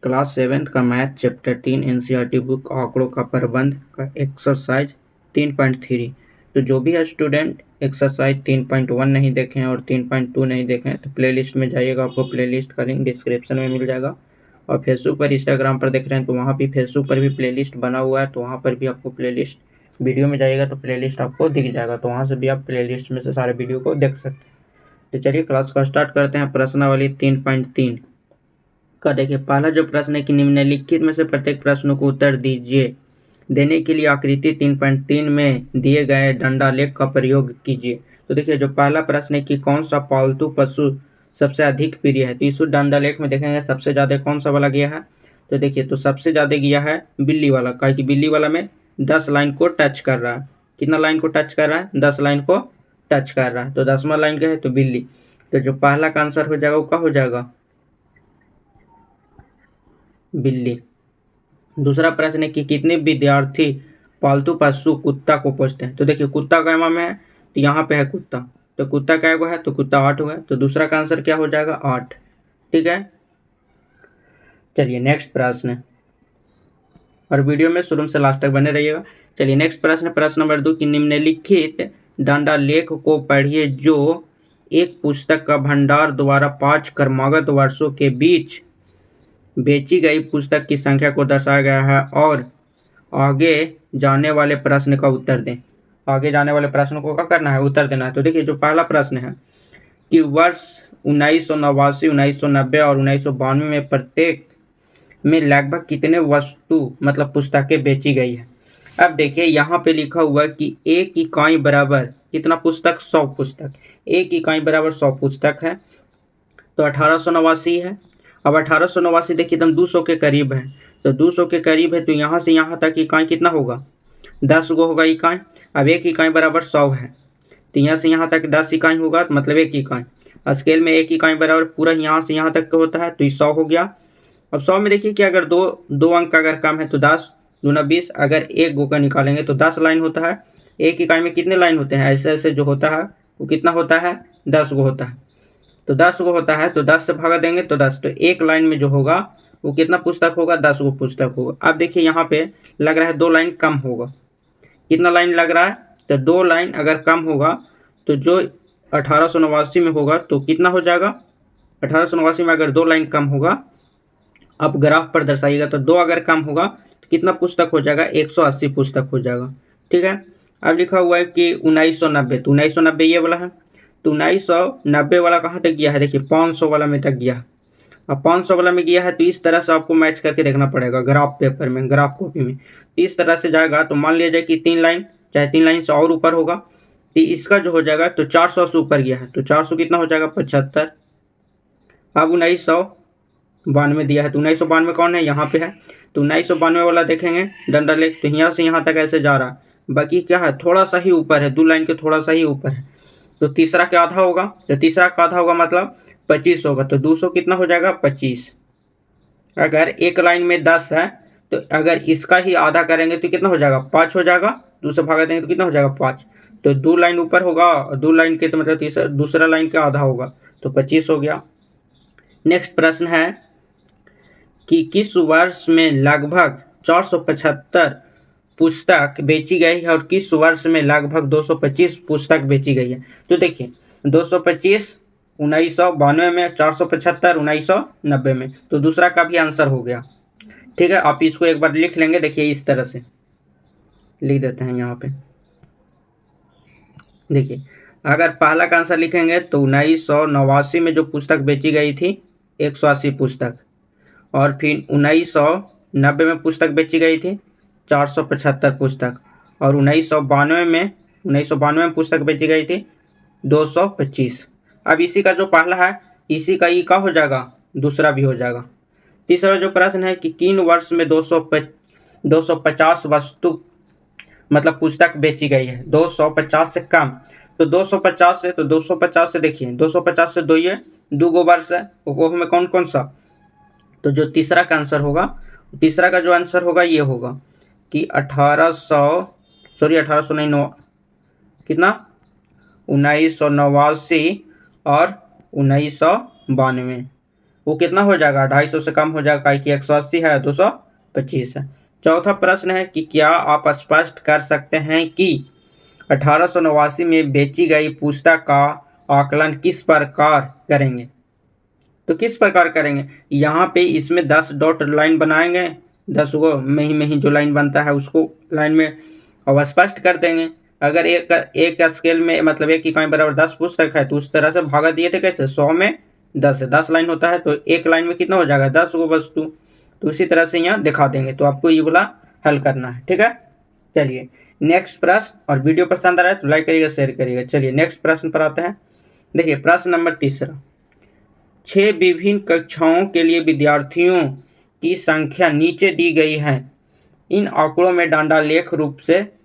Class 7 का math chapter 3 NCERT book आंकड़ों का प्रबंध का एक्सरसाइज 3.3। तो जो भी है स्टूडेंट एक्सरसाइज 3.1 नहीं देखें और 3.2 नहीं देखें तो प्लेलिस्ट में जाइएगा, आपको प्लेलिस्ट का लिंक डिस्क्रिप्शन में मिल जाएगा। और फेसबुक पर, इंस्टाग्राम पर देख रहे हैं तो वहाँ भी फेसबुक पर भी प्लेलिस्ट बना हुआ है, तो वहाँ पर भी आपको प्लेलिस्ट, वीडियो में जाइएगा तो प्लेलिस्ट आपको दिख जाएगा, तो वहाँ से भी आप प्लेलिस्ट में से सारे वीडियो को देख सकते हैं। तो चलिए क्लास को स्टार्ट करते हैं। प्रश्नावली 3.3 का देखिए, पहला जो प्रश्न है कि निम्नलिखित में से प्रत्येक प्रश्न को उत्तर दीजिए। देने के लिए आकृति 3.3 में दिए गए दंडालेख का प्रयोग कीजिए। तो देखिए, जो पहला प्रश्न है कि कौन सा पालतू पशु सबसे अधिक प्रिय है, तो इस दंडालेख में देखेंगे सबसे ज़्यादा कौन सा वाला गया है। तो देखिए, तो सबसे ज़्यादा गया है बिल्ली वाला, क्योंकि बिल्ली वाला में 10 लाइन को टच कर रहा है। कितना लाइन को टच कर रहा है? 10 लाइन को टच कर रहा है, तो 10वां लाइन क्या है? तो बिल्ली। तो जो पहला का आंसर हो जाएगा वो क्या हो जाएगा? बिल्ली। दूसरा प्रश्न है कि कितने विद्यार्थी पालतू पशु कुत्ता को पोसते हैं। तो देखिए, कुत्ता का में है तो यहाँ पे है कुत्ता, तो कुत्ता क्या हुआ है? तो कुत्ता 8 हुआ है, तो दूसरा का आंसर क्या हो जाएगा? 8। ठीक है, चलिए नेक्स्ट प्रश्न है, और वीडियो में शुरू से लास्ट तक बने रहिएगा। चलिए नेक्स्ट प्रश्न, प्रश्न नंबर 2 कि निम्नलिखित दंडालेख को पढ़िए जो एक पुस्तक का भंडार द्वारा 5 क्रमागत वर्षों के बीच बेची गई पुस्तक की संख्या को दर्शाया गया है और आगे जाने वाले प्रश्न का उत्तर दें। आगे जाने वाले प्रश्न को क्या करना है? उत्तर देना है। तो देखिए, जो पहला प्रश्न है कि वर्ष 1989, 1990 और 1992 में प्रत्येक में लगभग कितने वस्तु मतलब पुस्तकें बेची गई है। अब देखिए, यहाँ पे लिखा हुआ कि एक इकाई बराबर कितना पुस्तक? 100 पुस्तक। एक इकाई बराबर 100 पुस्तक है, तो 1889 है। अब 1889 देखिए एकदम 200 के करीब है, तो 200 के करीब है, तो यहाँ से यहाँ तक इकाई कितना होगा? 10 गो होगा इकाई। अब एक इकाई बराबर 100 है, तो यहाँ से यहाँ तक 10 इकाई होगा, तो मतलब एक इकाई। स्केल में एक इकाई बराबर पूरा यहाँ से यहाँ तक का होता है, तो ये 100 हो गया। अब 100 में देखिए कि अगर दो अंक अगर कम है तो 10 दूना 20, अगर एक गो का निकालेंगे तो 10 लाइन होता है। एक इकाई में कितने लाइन होते हैं? ऐसे ऐसे जो होता है वो कितना होता है? 10 गो होता है, तो 10 गो होता है, तो 10 से भागा देंगे तो 10, तो एक लाइन में जो होगा वो कितना पुस्तक होगा? 10 गो पुस्तक होगा। अब देखिए, यहाँ पे लग रहा है 2 लाइन कम होगा। कितना लाइन लग रहा है? तो 2 लाइन अगर कम होगा तो जो 1889 में होगा तो कितना हो जाएगा? 1889 में अगर 2 लाइन कम होगा, अब ग्राफ पर दर्शाइएगा, तो 2 अगर कम होगा तो कितना पुस्तक हो जाएगा? 180 पुस्तक हो जाएगा। ठीक है, अब लिखा हुआ है कि 1990, तो 1990 ये वाला है, तो 1990 वाला कहाँ तक गया है? देखिए 500 वाला में तक गया है। अब 500 वाला में गया है, तो इस तरह से आपको मैच करके देखना पड़ेगा ग्राफ पेपर में, ग्राफ कॉपी में। इस तरह से जाएगा तो मान लिया जाए कि 3 लाइन, चाहे 3 लाइन से और ऊपर होगा, तो इसका जो हो जाएगा तो 400 से ऊपर गया है, तो 400 कितना हो जाएगा? 75। अब 1992 दिया है, तो 1992 कौन है? यहाँ पे है, तो 1992 वाला देखेंगे दंडालेख, तो यहाँ से यहाँ तक ऐसे जा रहा है, बाकी क्या है? थोड़ा सा ही ऊपर है, 2 लाइन के थोड़ा सा ही ऊपर है, तो तीसरा का आधा होगा, तो तीसरा का आधा होगा मतलब 25 होगा, तो 200 कितना हो जाएगा? 25। अगर एक लाइन में 10 है तो अगर इसका ही आधा करेंगे तो कितना हो जाएगा? 5 हो जाएगा। 2 से भागा देंगे तो कितना हो जाएगा? 5। तो 2 लाइन ऊपर होगा और 2 लाइन के तो मतलब दूसरा लाइन का आधा होगा, तो 25 हो गया। नेक्स्ट प्रश्न है कि किस वर्ष में लगभग 475 पुस्तक बेची गई है और किस वर्ष में लगभग 225 पुस्तक बेची गई है। तो देखिए, 225 1992 में, 475 1990 में, तो दूसरा का भी आंसर हो गया। ठीक है, आप इसको एक बार लिख लेंगे, देखिए इस तरह से लिख देते हैं यहाँ पे। देखिए, अगर पहला का आंसर लिखेंगे तो 1989 में जो पुस्तक बेची गई थी 180 पुस्तक, और फिर 1990 में पुस्तक बेची गई थी 475 पुस्तक, और 1992 में पुस्तक बेची गई थी 225। अब इसी का जो पहला है इसी का ही का हो जाएगा, दूसरा भी हो जाएगा। तीसरा जो प्रश्न है कि किन वर्ष में 250 वस्तु मतलब पुस्तक बेची गई है? 250 से कम, तो 250 से, तो 250 से देखिए 250 से 2 गो वर्ष है, वो में कौन कौन सा? तो जो तीसरा का आंसर होगा, तीसरा का जो आंसर होगा ये होगा कि 1800 नहीं, कितना? 1989 और 1992। वो कितना हो जाएगा, 250 से कम हो जाएगा कि 180 है, 225 है। चौथा प्रश्न है कि क्या आप स्पष्ट कर सकते हैं कि 1889 में बेची गई पुस्तक का आकलन किस प्रकार करेंगे। तो किस प्रकार करेंगे, यहाँ पे इसमें 10 डॉट लाइन बनाएंगे, 10 गो में ही जो लाइन बनता है उसको लाइन में अब स्पष्ट कर देंगे। अगर एक स्केल में मतलब एक इकाई बराबर 10 पुस्तक है तो उस तरह से भागा दिए थे कैसे, 100 में 10 है, 10 लाइन होता है तो एक लाइन में कितना हो जाएगा, 10 गो वस्तु। तो उसी तरह से यहाँ दिखा देंगे। तो आपको ये वाला हल करना है, ठीक है। चलिए नेक्स्ट प्रश्न, और वीडियो पसंद आ रहा है तो लाइक करिएगा, शेयर करिएगा। चलिए नेक्स्ट प्रश्न पर आते हैं। देखिए प्रश्न नंबर 3, 6 विभिन्न कक्षाओं के लिए विद्यार्थियों की संख्या नीचे दी गई है। इन आंकड़ों में डांडालेख रूप से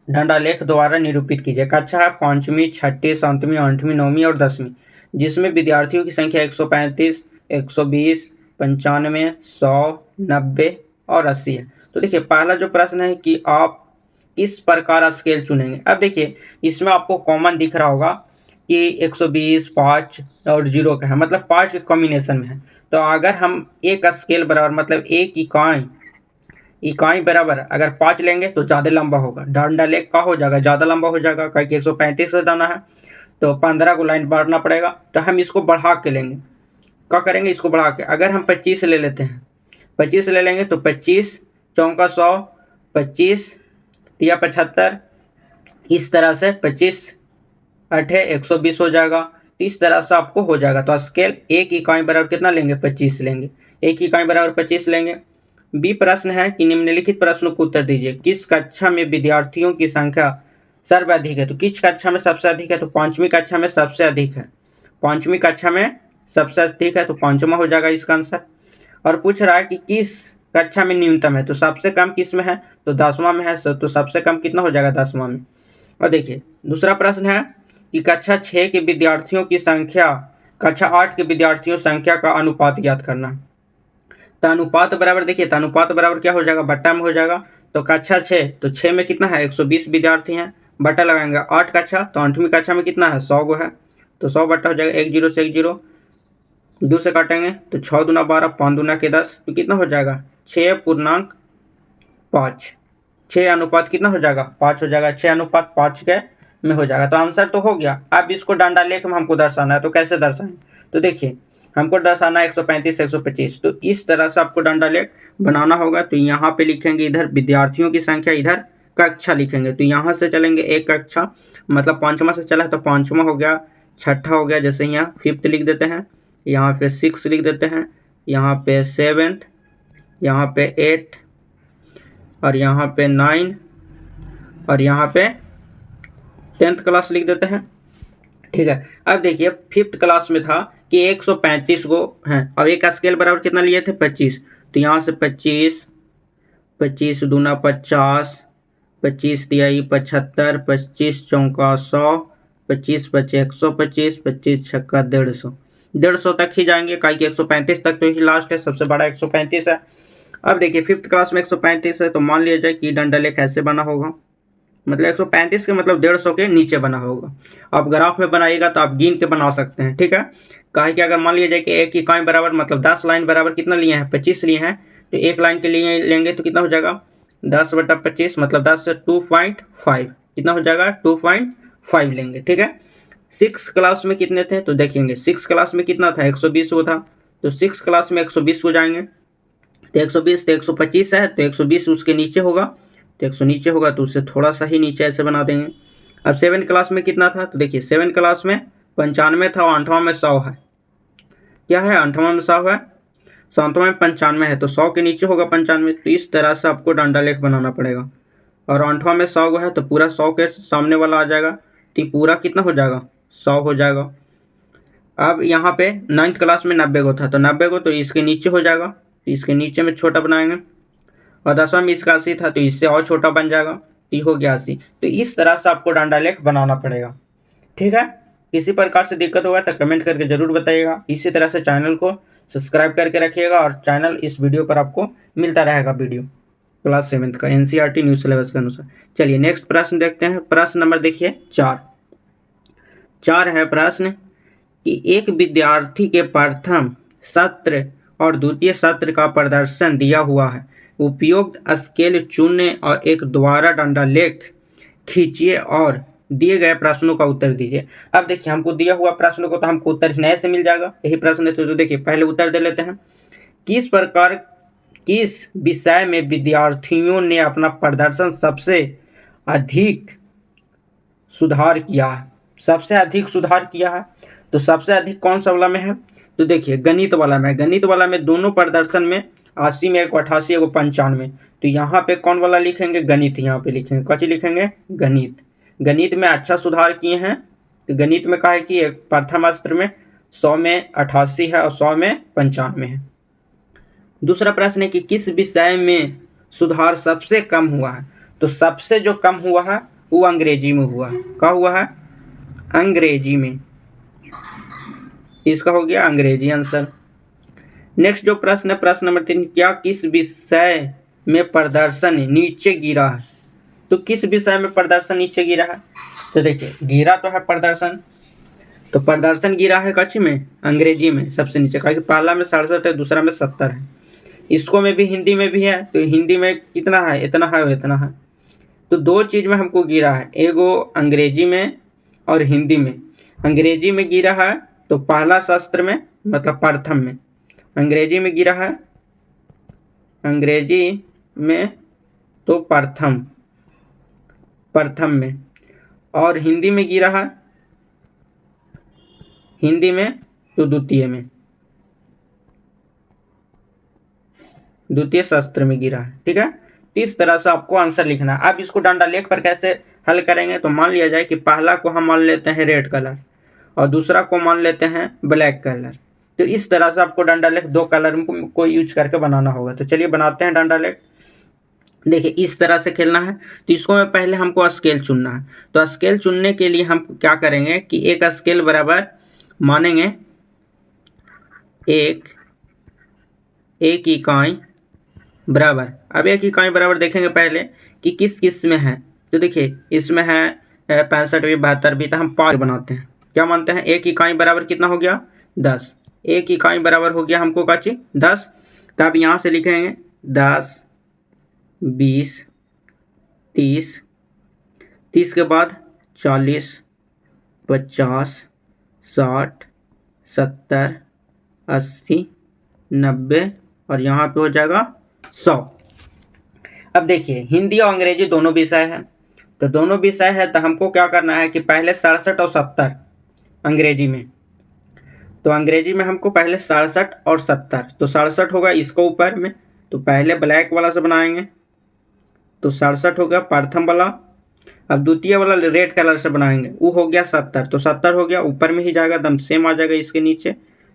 डांडालेख द्वारा निरूपित कीजिए। कक्षा है 5वीं, 6ठी, 7वीं, 8वीं, 9वीं और 10वीं, जिसमें विद्यार्थियों की संख्या 135, 120, 95, 100, 90 और 80 है। तो देखिए पहला जो प्रश्न है कि आप किस प्रकार स्केल चुनेंगे। अब देखिए इसमें आपको कॉमन दिख रहा होगा कि 120, 5 और 0 का है, मतलब 5 के कॉम्बिनेशन में है। तो अगर हम एक स्केल बराबर मतलब एक इकाई बराबर अगर 5 लेंगे तो ज़्यादा लंबा होगा, डांडालेख का हो जाएगा ज़्यादा लंबा हो जाएगा, क्योंकि 135 से जाना है तो 15 को लाइन बढ़ना पड़ेगा। तो हम इसको बढ़ा के लेंगे, क्या करेंगे, इसको बढ़ा के अगर हम 25 ले लेते हैं, 25 ले लेंगे तो 25 चौका 100, 25 या 75, इस तरह से 25 8 120 हो जाएगा। इस तरह से आपको हो जाएगा। तो स्केल एक इकाई बराबर कितना लेंगे, 25 लेंगे, एक इकाई बराबर 25 लेंगे। बी प्रश्न है कि निम्नलिखित प्रश्नों को उत्तर दीजिए। किस कक्षा में विद्यार्थियों की संख्या सर्वाधिक है। तो किस कक्षा में सबसे अधिक है, तो 5वीं कक्षा में सबसे अधिक है, 5वीं कक्षा में सबसे अधिक है, तो 5वां हो जाएगा इसका आंसर। और पूछ रहा है कि किस कक्षा में न्यूनतम है, तो सबसे कम किस में है, तो 10वां में है, तो सबसे कम कितना हो जाएगा, 10वां में। और देखिए दूसरा प्रश्न है कि कक्षा 6 के विद्यार्थियों की संख्या कक्षा 8 के विद्यार्थियों संख्या का अनुपात ज्ञात करना। तो अनुपात बराबर देखिए, तो अनुपात बराबर क्या हो जाएगा, बट्टा में हो जाएगा। तो कक्षा 6 तो 6 में कितना है, 120 विद्यार्थी हैं, बट्टा लगाएंगे। 8 कक्षा तो 8वीं कक्षा में कितना है, 100 गो है, तो 100 बट्टा हो जाएगा, 1 0 से 1 0, 2 से काटेंगे तो 6 दूना 12, 5 दूना के 10, तो कितना हो जाएगा 6.5, 6 अनुपात कितना हो जाएगा, 5 हो जाएगा, 6 अनुपात 5 के में हो जाएगा। तो आंसर तो हो गया। अब इसको डांडालेख में हमको दर्शाना है, तो कैसे दर्शाएं, तो देखिए हमको दर्शाना है 135 125, तो इस तरह से आपको डांडालेख बनाना होगा। तो यहाँ पे लिखेंगे इधर विद्यार्थियों की संख्या, इधर कक्षा लिखेंगे। तो यहाँ से चलेंगे एक कक्षा मतलब 5वां से चला है तो 5वां हो गया, 6ठा हो गया, जैसे यहाँ 5th लिख देते हैं, यहाँ पे 6 लिख देते हैं, यहाँ पे 7th, यहाँ पे 8 और यहाँ पे 9 और यहाँ पे 10th क्लास लिख देते हैं, ठीक है। अब देखिए 5th क्लास में था कि 135 गो हैं, अब एक स्केल बराबर कितना लिए थे, 25। तो यहाँ से 25, 25 दूना 50, 25 तिहाई 75, 25 चौका 100, 25 पचे 125, 25 छक्का 150, 150 तक ही जाएंगे, काई कि 135 तक तो ही लास्ट है, सबसे बड़ा 135 है। अब देखिए 5th क्लास में 135 है, तो मान लिया जाए कि डांडालेख ऐसे बना होगा, मतलब 135 के मतलब 150 के नीचे बना होगा। आप ग्राफ में बनाइएगा तो आप गिन के बना सकते हैं, ठीक है। कहा कि अगर मान लिया जाए कि एक इकाई बराबर मतलब 10 लाइन बराबर कितना लिए हैं, 25 लिए हैं, तो एक लाइन के लिए लेंगे तो कितना हो जाएगा 10/25 मतलब 10 से 2.5 कितना हो जाएगा 2.5 लेंगे, ठीक है। 6 क्लास में कितने थे, तो देखेंगे 6 क्लास में कितना था, 120 को था, तो 6 क्लास में 120 को जाएंगे, तो 120 तो 125 है, तो 120 उसके नीचे होगा, तो 100 नीचे होगा तो उससे थोड़ा सा ही नीचे ऐसे बना देंगे। अब 7 क्लास में कितना था, तो देखिए 7 क्लास में 95 था और 8वां में 100 है, क्या है 8वां में 100 है, 7वां में 95 है, तो 100 के नीचे होगा 95। तो इस तरह से आपको डांडालेख बनाना पड़ेगा। और 8वां में 100 है तो पूरा 100 के सामने वाला आ जाएगा, तो पूरा कितना हो जाएगा 100 हो जाएगा। अब यहाँ पे 9th क्लास में 90 गो था, तो 90 गो तो इसके नीचे हो जाएगा, तो इसके नीचे में छोटा बनाएंगे। और 10वां में इसका 80 था, तो इससे और छोटा बन जाएगा, तो हो गया 80। तो इस तरह से आपको डांडालेख बनाना पड़ेगा, ठीक है। किसी प्रकार से दिक्कत होगा तो कमेंट करके जरूर बताइएगा। इसी तरह से चैनल को सब्सक्राइब करके रखिएगा, और चैनल इस वीडियो पर आपको मिलता रहेगा वीडियो क्लास 7th का NCERT न्यू सिलेबस के अनुसार। चलिए नेक्स्ट प्रश्न देखते हैं। प्रश्न नंबर देखिए 4 है प्रश्न कि एक विद्यार्थी के प्रथम सत्र और द्वितीय सत्र का प्रदर्शन दिया हुआ है। उपयुक्त स्केल चुनें और एक द्वारा डंडा लेख खींचिए और दिए गए प्रश्नों का उत्तर दीजिए। अब देखिए हमको दिया हुआ प्रश्नों को तो हमको उत्तर नए से मिल जाएगा, यही प्रश्न है। तो देखिए पहले उत्तर दे लेते हैं। किस विषय में विद्यार्थियों ने अपना प्रदर्शन सबसे अधिक सुधार किया है? सबसे अधिक सुधार किया है तो सबसे अधिक कौन सा वाला में है? तो देखिए गणित वाला में। गणित वाला में दोनों प्रदर्शन में 80 में, एक 88, एक 95। तो यहाँ पे कौन वाला लिखेंगे? गणित। यहाँ पे लिखेंगे कौन लिखेंगे? गणित। गणित में अच्छा सुधार किए हैं। तो गणित में कहा है कि प्रथम अस्त्र में 100 में 88 है और 100 में 95 है। दूसरा प्रश्न है कि किस विषय में सुधार सबसे कम हुआ है? तो सबसे जो कम हुआ है वो अंग्रेजी में हुआ है। क्या हुआ है? अंग्रेजी में। इसका हो गया अंग्रेजी आंसर। नेक्स्ट जो प्रश्न है, प्रश्न नंबर 3, क्या किस विषय में प्रदर्शन नीचे गिरा है? तो किस विषय में प्रदर्शन नीचे गिरा है? तो देखिए गिरा तो है प्रदर्शन, तो प्रदर्शन गिरा है कच्ची में? अंग्रेजी में सबसे नीचे। कहा कि पहला में 67 है, दूसरा में 70 है। इसको में भी हिंदी में भी है, तो हिंदी में कितना है? इतना है और इतना है। तो दो चीज में हमको गिरा है, एगो अंग्रेजी में और हिंदी में। अंग्रेजी में गिरा है तो पहला शस्त्र में, मतलब प्रथम में अंग्रेजी में गिरा है। अंग्रेजी में तो प्रथम में, और हिंदी में गिरा है, हिंदी में तो द्वितीय में, द्वितीय शस्त्र में गिरा है। ठीक है, इस तरह से आपको आंसर लिखना है। अब इसको डंडा लेख पर कैसे हल करेंगे? तो मान लिया जाए कि पहला को हम मान लेते हैं रेड कलर और दूसरा को मान लेते हैं ब्लैक कलर। तो इस तरह से आपको डंडा लेख दो कलर को यूज करके बनाना होगा। तो चलिए बनाते हैं डंडा लेख। देखिए इस तरह से खेलना है। तो इसको में पहले हमको स्केल चुनना है। तो स्केल चुनने के लिए हम क्या करेंगे कि एक स्केल बराबर मानेंगे एक इकाई बराबर। अब एक इकाई बराबर देखेंगे पहले कि किस किस में है। तो देखिए इसमें है 65 भी, 72 भी। तो हम 5 बनाते हैं। क्या मानते हैं? एक इकाई बराबर कितना हो गया? 10। एक इकाई बराबर हो गया हमको का चीज 10। तो अब यहाँ से लिखेंगे 10, 20, 30, 30 के बाद 40, 50, 60, 70, 80, 90 और यहाँ पे हो जाएगा 100। अब देखिए हिंदी और अंग्रेजी दोनों विषय है। तो दोनों विषय है तो हमको क्या करना है कि पहले 67 और 70 अंग्रेजी में। तो अंग्रेजी में हमको पहले 67 और 70। तो 67 होगा इसको ऊपर में, तो पहले ब्लैक वाला से बनाएंगे। तो 67 हो गया प्रथम वाला। अब द्वितीय वाला रेड कलर से बनाएंगे, वो हो गया 70। तो 70 हो गया, ऊपर में ही जाएगा, एकदम सेम आ जाएगा इसके नीचे।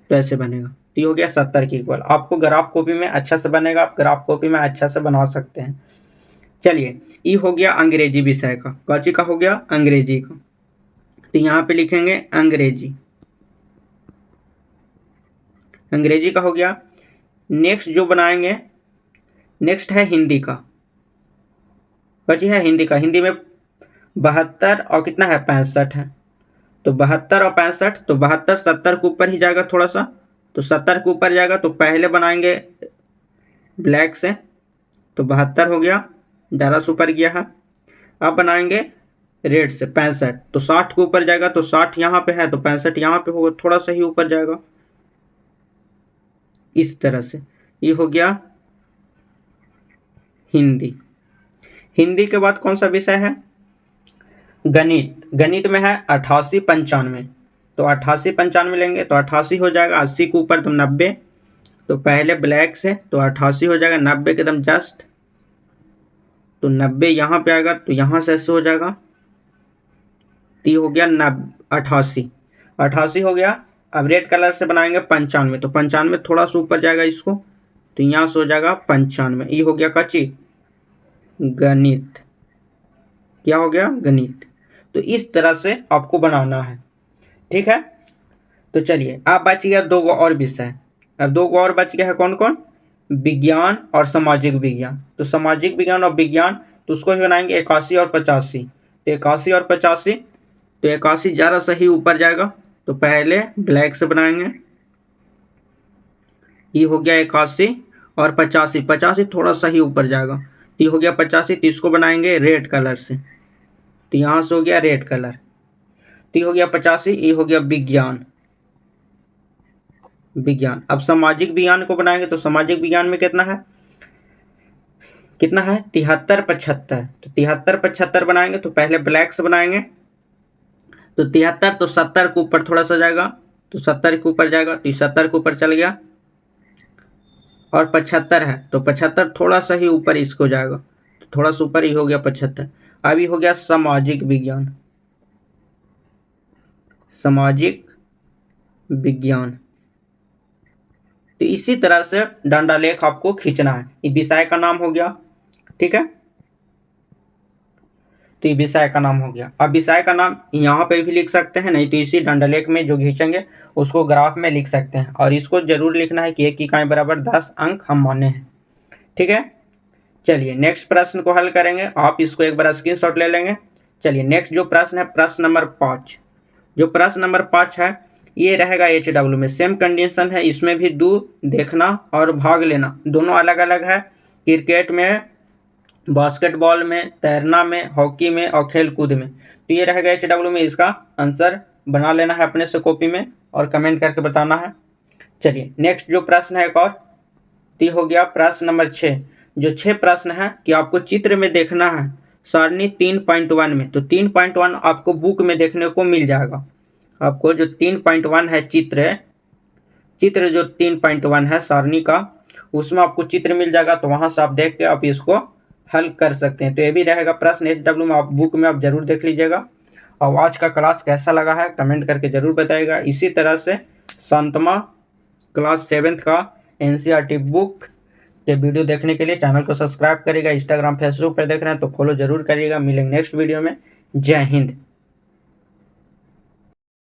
तो ऐसे बनेगा। तो ये हो गया 70 की इक्वल। आपको ग्राफ कॉपी में अच्छा से बनेगा, आप ग्राफ कॉपी में अच्छा से बना सकते हैं। चलिए ये हो गया अंग्रेजी विषय का। कौची का हो गया? अंग्रेजी का। तो यहाँ पे लिखेंगे अंग्रेजी। अंग्रेजी का हो गया। नेक्स्ट जो बनाएंगे, नेक्स्ट है हिंदी का। कौची है? हिंदी का। हिंदी में 72 और कितना है? 65 है। तो 72 और 65, तो 72 70 के ऊपर ही जाएगा थोड़ा सा। तो 70 के ऊपर जाएगा तो पहले बनाएंगे ब्लैक से। तो 72 हो गया, ज़्यादा से ऊपर गया है। अब बनाएंगे रेड से 65। तो 60 के ऊपर जाएगा, तो 60 यहाँ पे है तो 65 यहाँ पे होगा, थोड़ा सा ही ऊपर जाएगा। इस तरह से ये हो गया हिंदी। हिंदी के बाद कौन सा विषय है? गणित। गणित में है 88 95। तो 88 95 लेंगे तो 88 हो जाएगा, 80 के ऊपर तो 90। तो पहले ब्लैक से तो 88 हो जाएगा, 90 के एकदम जस्ट। तो 90 यहाँ पे आएगा, तो यहाँ से ऐसे हो जाएगा। तो ये हो गया 88। 88 हो गया। अब रेड कलर से बनाएंगे 95। तो 95 थोड़ा सा ऊपर जाएगा इसको, तो यहाँ से हो जाएगा 95। ये हो गया कच्ची गणित। क्या हो गया? गणित। तो इस तरह से आपको बनाना है। ठीक है, तो चलिए अब बच गया 2 और विषय। अब 2 और बच गया है, कौन कौन? विज्ञान और सामाजिक विज्ञान। तो सामाजिक विज्ञान और विज्ञान, तो उसको भी बनाएंगे 81 और 85। तो 81 और 85, तो 81 ज़रा सही ऊपर जाएगा। तो पहले ब्लैक से बनाएंगे, ये हो गया 81 और 85, 85 थोड़ा सा ही ऊपर जाएगा, तो ये हो गया 85। तो इसको बनाएंगे रेड कलर से, तो यहाँ से हो गया रेड कलर, तो ये हो गया 85। ये हो गया विज्ञान, विज्ञान। अब सामाजिक विज्ञान को बनाएंगे, तो सामाजिक विज्ञान में कितना है 73 75। तो 73 75 बनाएंगे, तो पहले ब्लैक से बनाएंगे, तो 73 तो 70 के ऊपर थोड़ा सा जाएगा, तो 70 के ऊपर जाएगा, तो 70 के ऊपर चल गया। और 75 है, तो 75 थोड़ा सा ही ऊपर इसको जाएगा, तो थोड़ा सा ऊपर ही हो गया 75। अभी हो गया सामाजिक विज्ञान, सामाजिक विज्ञान। तो इसी तरह से डंडा लेख आपको खींचना है। ये विषय का नाम हो गया, ठीक है, तो ये विषय का नाम हो गया। अब विषय का नाम यहाँ पे भी लिख सकते हैं, नहीं तो इसी डंडालेख में जो खींचेंगे उसको ग्राफ में लिख सकते हैं। और इसको जरूर लिखना है कि 1 इकाई बराबर 10 अंक हम माने हैं, ठीक है। चलिए नेक्स्ट प्रश्न को हल करेंगे, आप इसको एक बार स्क्रीनशॉट ले लेंगे। चलिए नेक्स्ट जो प्रश्न है, प्रश्न नंबर 5। जो प्रश्न नंबर 5 है ये रहेगा HW में, सेम कंडीशन है, इसमें भी दूर देखना और भाग लेना दोनों अलग अलग है। क्रिकेट में, बास्केटबॉल में, तैरना में, हॉकी में और खेल कूद में। तो ये रहेगा HW में, इसका आंसर बना लेना है अपने से कॉपी में और कमेंट करके बताना है। चलिए नेक्स्ट जो प्रश्न है एक और, तो हो गया प्रश्न नंबर 6। जो 6 प्रश्न है कि आपको चित्र में देखना है सारणी 3.1 में, तो 3.1 आपको बुक में देखने को मिल जाएगा। आपको जो 3.1 है चित्र जो 3.1 है सारणी का, उसमें आपको चित्र मिल जाएगा, तो वहां से आप देख के आप इसको हल कर सकते हैं। तो ये भी रहेगा प्रश्न HW में, आप बुक में आप जरूर देख लीजिएगा। और आज का क्लास कैसा लगा है कमेंट करके जरूर बताइएगा। इसी तरह से शांतमा क्लास 7th का NCERT बुक के वीडियो देखने के लिए चैनल को सब्सक्राइब करिएगा। इंस्टाग्राम फेसबुक पर देख रहे हैं तो फॉलो जरूर करिएगा। मिलेंगे नेक्स्ट वीडियो में। जय हिंद।